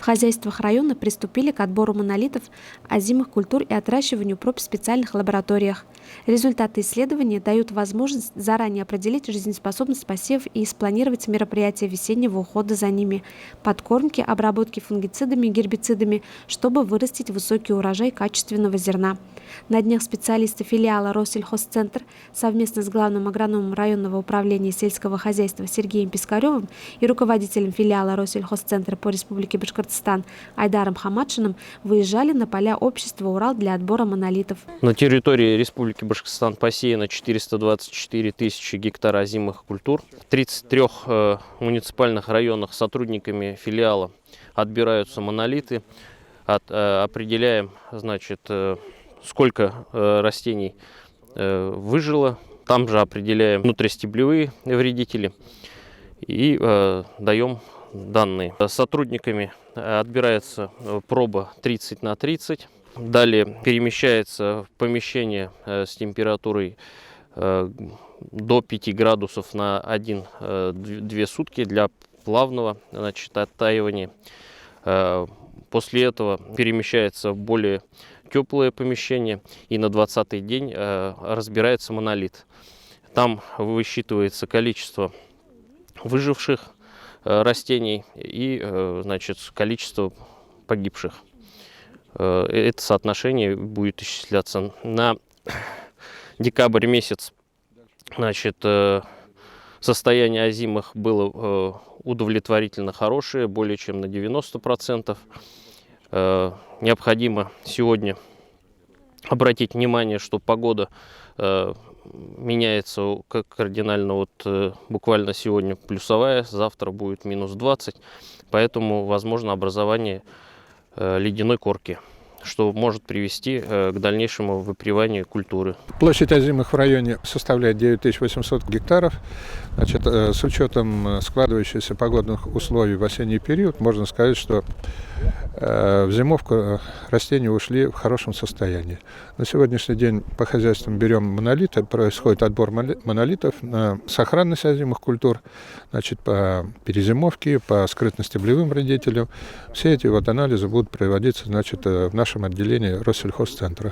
В хозяйствах района приступили к отбору монолитов озимых культур и отращиванию проб в специальных лабораториях. Результаты исследования дают возможность заранее определить жизнеспособность посевов и спланировать мероприятия весеннего ухода за ними, подкормки, обработки фунгицидами и гербицидами, чтобы вырастить высокий урожай качественного зерна. На днях специалисты филиала Россельхозцентр совместно с главным агрономом районного управления сельского хозяйства Сергеем Пискаревым и руководителем филиала Россельхозцентра по Республике Башкортостан Айдаром Хамадшиным выезжали на поля общества «Урал» для отбора монолитов. На территории Республики Башкортостан посеяно 424 тысячи гектаров озимых культур. В 33 муниципальных районах сотрудниками филиала отбираются монолиты. Определяем, значит, сколько растений выжило. Там же определяем внутристеблевые вредители и даем данные. Сотрудниками отбирается проба 30 на 30. Далее перемещается в помещение с температурой до 5 градусов на 1-2 сутки для плавного, значит, оттаивания. После этого перемещается в более теплое помещение и на 20-й день разбирается монолит. Там высчитывается количество выживших растений и, значит, количество погибших. Это соотношение будет исчисляться на декабрь месяц. Значит, состояние озимых было удовлетворительно хорошее, более чем на 90%. Необходимо сегодня обратить внимание, что погода меняется кардинально. Вот буквально сегодня плюсовая, завтра будет минус 20, поэтому возможно образование ледяной корки, что может привести к дальнейшему выприванию культуры. Площадь озимых в районе составляет 9800 гектаров. Значит, с учетом складывающихся погодных условий в осенний период, можно сказать, что в зимовку растения ушли в хорошем состоянии. На сегодняшний день по хозяйствам берем монолиты, происходит отбор монолитов на сохранность озимых культур, значит, по перезимовке, по скрытно-стеблевым вредителям. Все эти вот анализы будут проводиться, значит, в нашем отделении Россельхозцентра.